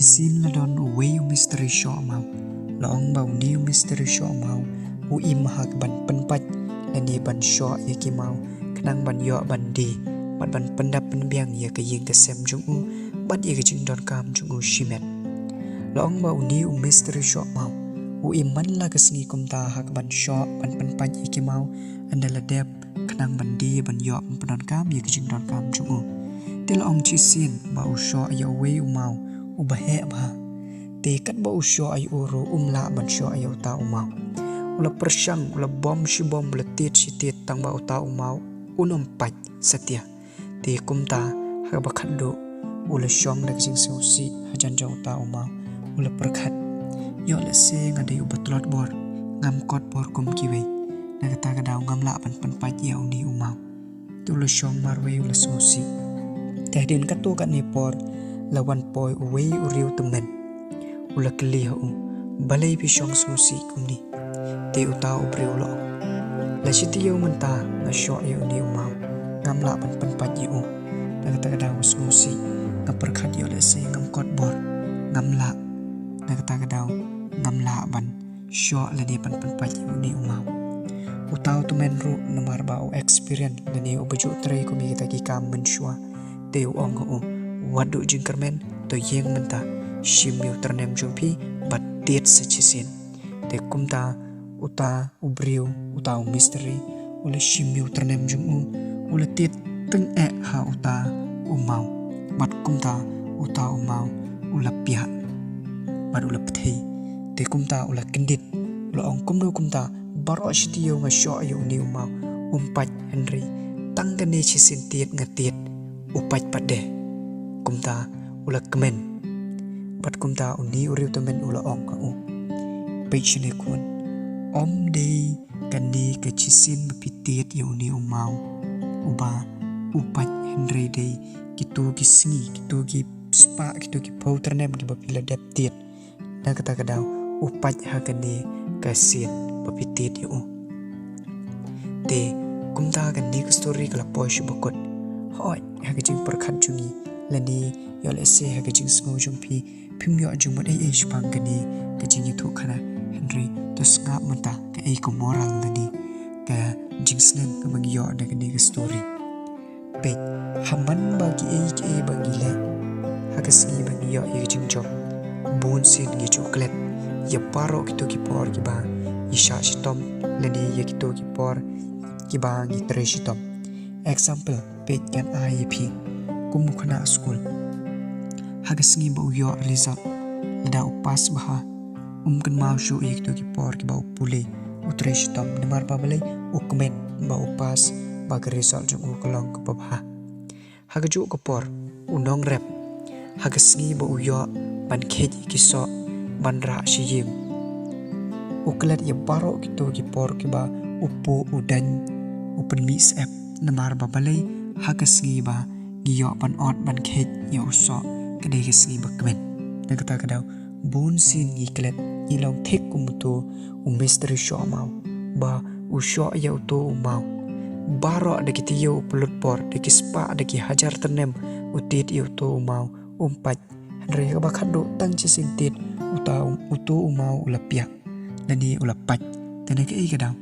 sin la don we mystery show mau long bau new mystery show mau u im hak ban penpat la ni ban show ye ki mau kenang ban yo ban di ban pendap penbiang ye ke yeng ke sem jung u ban ye ke jing don kam jung u shimet long bau new mystery show mau u im man la ke sngi kum ta hak ban show ban penpat ye ki mau andala dep kenang ban di ban yo ban kam ye ke jing don kam jung u tel ong chi sin bau show ya we u mau ubahe ba te kat ba usyo ay uro umla ban syo ay uta umaw ula persyang ula bom si bom ula tit si tit tang ba uta umaw unumpat satya te kumta ha ba khaddo ula syong dak jing susi hajan ja uta umaw ula perkhat yo la se ngade ubatlot bor ngam kot bor kum kiwe na kata ka daw ngam la pan pat ya uni umaw tu ula syong marwe ula susi tahdin katu kat ni por lawan poi uwe uriu temen ula keli hu balai pisong susi kumni te uta ubriu lo la siti yo menta na syo yo ni umau ngam la pan pat yu na kata daw susi ngaperkhat yo le se ngam kot bor ngam la na kata daw ngam la ban syo la ni pan pat yu ni umau utau temen ru nomar bau experience la ni ubaju tre ko mi kita ki kam mensyua te ong ho wadu jingkermen to yeng menta shimyu ternem jumpi bat tiet sechisin te kumta uta ubriu uta mystery ula shimyu ternem jumu ula tiet teng ha uta umau bat kumta uta umau ula pia bat ula pthei te kumta ula kendit ula ong kumno kumta baro shitiyo nga syo ayo ni umau umpat henry tanggane chisin tiet ngatiet upat pade kumta ula kemen bat kumta uni uriu temen ula ong ka u page ne kun om de kandi ke chisin bepitiet ya uni umau uba upat henry de kitu gisngi kitu gi spa kitu gi powder nem gi bapila deptiet na kata kadau upat ha kandi kasin bepitiet ya u te kumta kandi ke story kala posh bokot hoi ha ke jing perkhat jungi lani yo le se ha gajing sngo jumpi phim yo jung mod ai spang gani gajing itu khana henry to snga mata ka ai ko moral lani ka jing sneng ka bagi yo da gani ka story pe haman bagi ai ke bagi le ha ka si bagi yo ye jing job bon sin ye chocolate ya paro kito ki por ki ba isha shitom lani ye kito ki por ki ba gi tre shitom example pe kan ai phi kumukna school hagasngi ba uyo result da upas baha kan mau shu ek to ki por ki ba upule utresh tom nemar ba balai ukmen ba upas ba result jung ukolong ko ba hagaju ko por unong rep hagasngi ba uyo ban kheji ki so ban ra shi yim uklet ya baro ki to ki por ki ba upu udan upen mis app nemar ba balai hagasngi ba giyo ban ot ban khet ya uso kade gisngi bakmen na kata kadaw bon sin gi klet ilong thek kumuto mystery show mau ba usho ya uto mau baro de kitiyo uplut por de kispa de ki hajar ternem utit ya uto mau umpat re ka bakhado tang chi sintit uta uto mau ulapia lani ulapat tane ke kadaw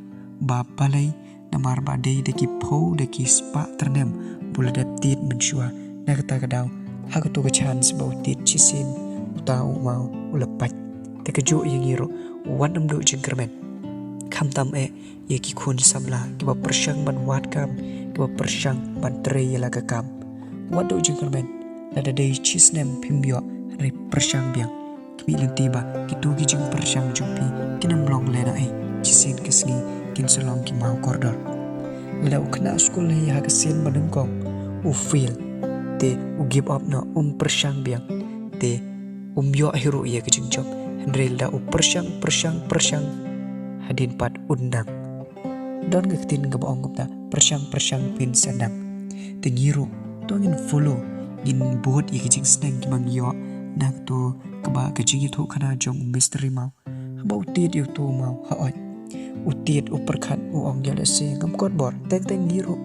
ba palai namar ba de ki pho de ki spa ternem buladap tit mensua na kata kadaw hakuto ka chance ba utit chisin utau mau ulapat te kejo yang iro wanam do jingkermen khamtam e ye ki khun samla ki ba persyang ban wat kam ki ba persyang ban tre yala ka kam wado jingkermen lada dei chisnem pimbyo re persyang biang ki lenti ba ki tu ki jing persyang jumpi kinam long lena e chisin kesngi kin salong ki mau kordor lada ukna school le ha kasin banengkong u feel te u give up na persyang biang te yo hero ye ke jingjob henril da u persyang hadin pat undang don ngaktin ga baong ta persyang pin sanang te ngiru to ngin follow gin bot ye ke jing sneng ki mang yo nak to ka ba ke jing thu khana jong mystery mau ba utit yu to mau ha oi utit u perkhat u ong ya le se ngam kot bor teng ngiru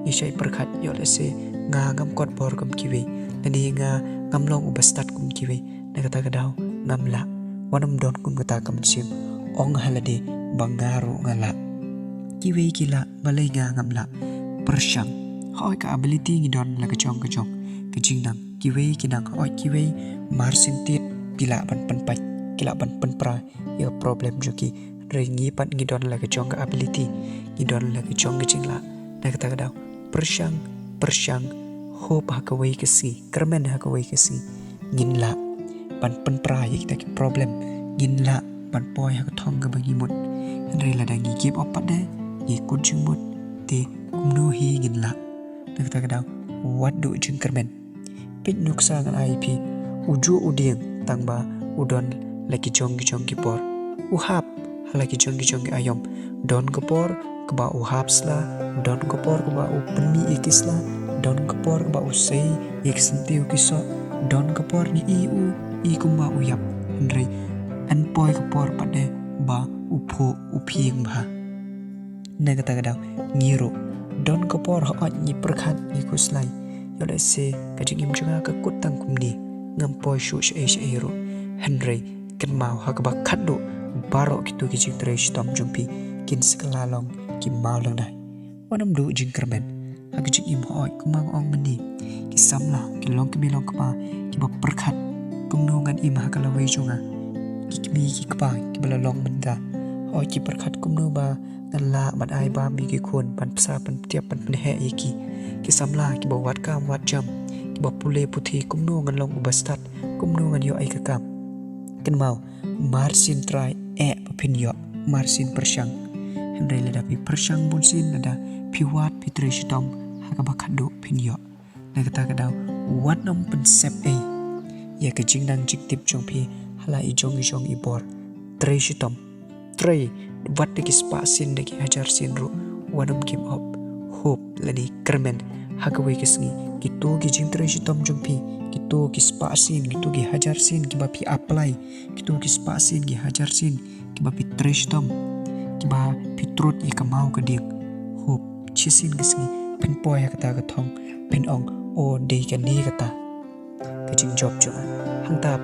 i shai perkhat yo le se nga ngam kot bor kum kiwi nani nga ngam long u bastat kum kiwi na kata kadau ngamla wanam don kun kata kamsim ong halade bangaru ngala kiwe kila balai nga ngamla persyang hoi ka ability ngidon la kejong kejing nang kiwe kinang hoi kiwe marsin tit pila ban penpai kila ban penpra ya problem joki ringi pat ngidon la kejong ka ability ngidon la kejong kejingla na kata kadau persyang ho pa kawai kesi kermen ha kawai kesi ginla ban penpra yik tak problem ginla ban poi ha thong ka bagi mut henry la dangi give up pada ye kun chung mut te kumno hi ginla na kata kadau what do jing kermen pit nuksa ngan IP uju udieng tangba udon lagi jong kipor uhap lagi jong ayom don kepor keba uhap sla don kepor keba upeni ikisla don kepor keba usai iksentiu kiso don kepor ni i kumba uyap henry an poi kepor pada ba upho upieng ba na kata kadau ngiro don kepor hot ni perkhat ni kuslai yole se kajing im juga ka kutang kumni ngampoi shu ro henry kan mau ha ka khaddo baro kitu kijing tresh tom jumpi kin sekalalong ki mau lang dai wanam du jing kermen ha kijing im hoi kumang ong meni ki samla ki long ki bilong kapa ki ba perkhat kumnongan im ha kala wei junga ki mi ki kapa ki bala long menda hoi ki perkhat kumno ba ngala mat ai ba mi ki khon pan psa pan tiap pan he ki samla ki ba wat kam wat jam ki ba pule puthi kumno ngan long ubastat kumno ngan yo ai ka kam kan mau marsin try papin yo marsin persyang henry lada pi persyang bunsin lada piwat pitri shitom haka bakado pin yo na kata kadau wat nom pensep ya kejing nang jiktip jong pi hala ijong ibor tre shitom tre wat de kispasin de hajar sin ru wanam kim up hope lani kermen haka we kisngi gitu kijing tre shitom jong pi gitu kispasin gitu gi hajar sin ki bapi apply gitu kispasin gi hajar sin ki bapi trash tom ki ba pitrut i kamau ka dik hop chisin gisngi pen poi ha kata ka thong pen ong o dei ka ni kata kajing job jo hangta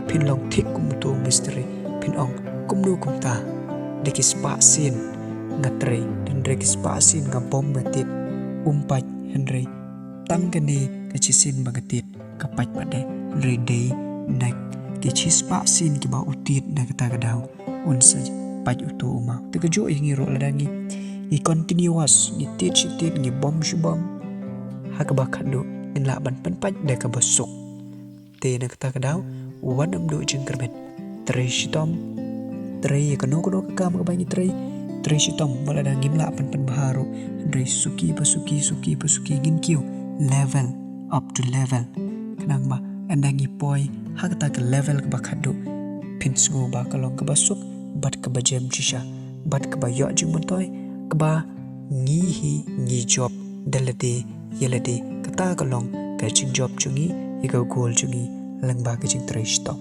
pin long thik kum tu mystery pin ong kumnu kumta de kispasin ngatre dan de kispasin ngabom ngatit umpat henry tangkani kachisin bagatit kapat pada redai nak kichispa sin ki ba utit na kata kadau unsa paj utu uma tegejo ingiro ladangi i continuous ni tit ni bom shubam hakba khado in la ban pan paj da ka basuk te na kata kadau wanam do jing kerben tre shitom tre kono kam ka bangi tre shitom maladangi mla pan baharu ndai suki basuki gin level up to level kenang ba andangi poi hakta ke level ke bakado pinsgo ba kalong ke basuk bat ke bajem chisha bat ke bayo jing montoy ke ba ngi job dalade yelade kata kalong ke jing job chungi ego goal chungi lang ba ke jing tre stop